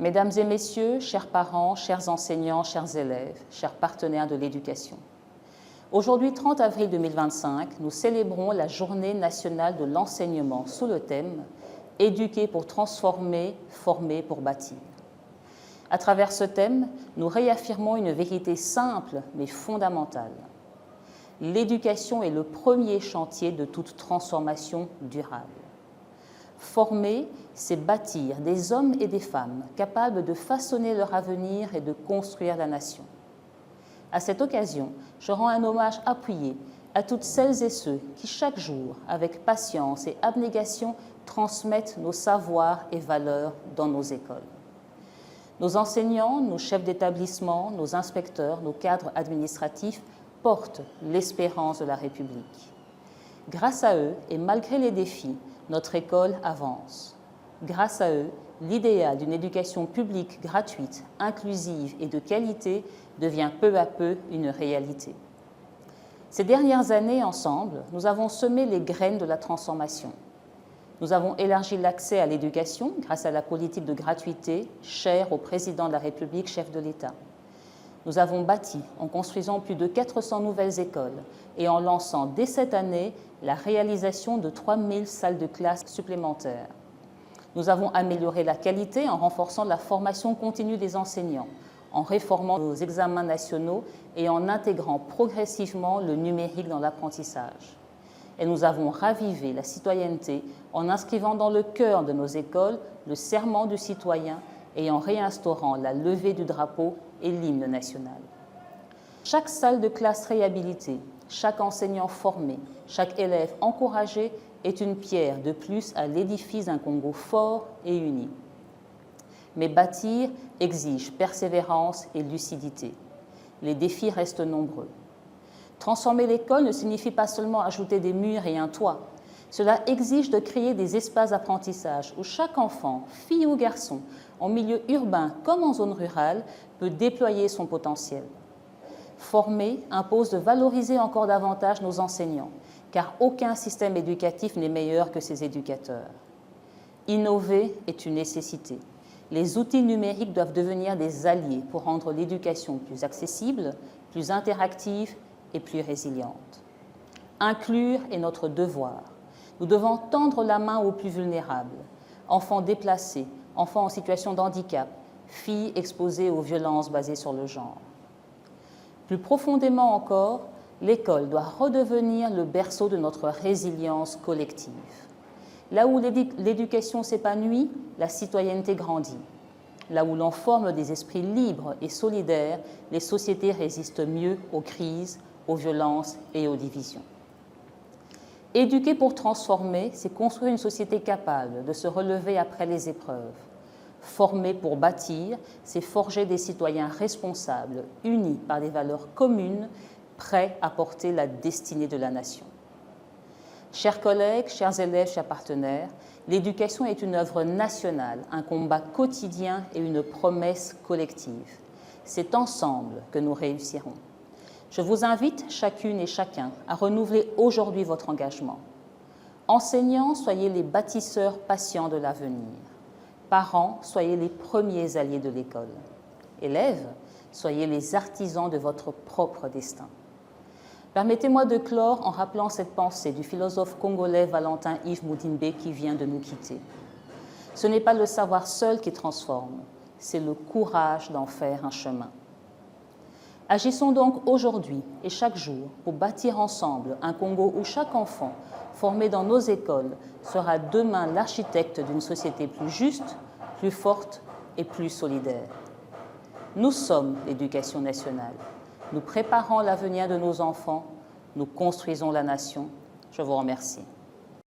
Mesdames et messieurs, chers parents, chers enseignants, chers élèves, chers partenaires de l'éducation. Aujourd'hui, 30 avril 2025, nous célébrons la Journée nationale de l'enseignement sous le thème « Éduquer pour transformer, former pour bâtir ». À travers ce thème, nous réaffirmons une vérité simple mais fondamentale. L'éducation est le premier chantier de toute transformation durable. Former, c'est bâtir des hommes et des femmes capables de façonner leur avenir et de construire la nation. À cette occasion, je rends un hommage appuyé à toutes celles et ceux qui, chaque jour, avec patience et abnégation, transmettent nos savoirs et valeurs dans nos écoles. Nos enseignants, nos chefs d'établissement, nos inspecteurs, nos cadres administratifs portent l'espérance de la République. Grâce à eux, et malgré les défis, notre école avance. Grâce à eux, l'idéal d'une éducation publique gratuite, inclusive et de qualité devient peu à peu une réalité. Ces dernières années, ensemble, nous avons semé les graines de la transformation. Nous avons élargi l'accès à l'éducation grâce à la politique de gratuité chère au président de la République, chef de l'État. Nous avons bâti en construisant plus de 400 nouvelles écoles et en lançant dès cette année la réalisation de 3000 salles de classe supplémentaires. Nous avons amélioré la qualité en renforçant la formation continue des enseignants, en réformant nos examens nationaux et en intégrant progressivement le numérique dans l'apprentissage. Et nous avons ravivé la citoyenneté en inscrivant dans le cœur de nos écoles le serment du citoyen et en réinstaurant la levée du drapeau et l'hymne national. Chaque salle de classe réhabilitée, chaque enseignant formé, chaque élève encouragé est une pierre de plus à l'édifice d'un Congo fort et uni. Mais bâtir exige persévérance et lucidité. Les défis restent nombreux. Transformer l'école ne signifie pas seulement ajouter des murs et un toit. Cela exige de créer des espaces d'apprentissage où chaque enfant, fille ou garçon, en milieu urbain comme en zone rurale, peut déployer son potentiel. Former impose de valoriser encore davantage nos enseignants, car aucun système éducatif n'est meilleur que ses éducateurs. Innover est une nécessité. Les outils numériques doivent devenir des alliés pour rendre l'éducation plus accessible, plus interactive et plus résiliente. Inclure est notre devoir. Nous devons tendre la main aux plus vulnérables, enfants déplacés, enfants en situation de handicap, filles exposées aux violences basées sur le genre. Plus profondément encore, l'école doit redevenir le berceau de notre résilience collective. Là où l'éducation s'épanouit, la citoyenneté grandit. Là où l'on forme des esprits libres et solidaires, les sociétés résistent mieux aux crises, aux violences et aux divisions. Éduquer pour transformer, c'est construire une société capable de se relever après les épreuves. Former pour bâtir, c'est forger des citoyens responsables, unis par des valeurs communes, prêts à porter la destinée de la nation. Chers collègues, chers élèves, chers partenaires, l'éducation est une œuvre nationale, un combat quotidien et une promesse collective. C'est ensemble que nous réussirons. Je vous invite, chacune et chacun, à renouveler aujourd'hui votre engagement. Enseignants, soyez les bâtisseurs patients de l'avenir. Parents, soyez les premiers alliés de l'école. Élèves, soyez les artisans de votre propre destin. Permettez-moi de clore en rappelant cette pensée du philosophe congolais Valentin Yves Mudimbe qui vient de nous quitter. Ce n'est pas le savoir seul qui transforme, c'est le courage d'en faire un chemin. Agissons donc aujourd'hui et chaque jour pour bâtir ensemble un Congo où chaque enfant formé dans nos écoles sera demain l'architecte d'une société plus juste, plus forte et plus solidaire. Nous sommes l'éducation nationale. Nous préparons l'avenir de nos enfants. Nous construisons la nation. Je vous remercie.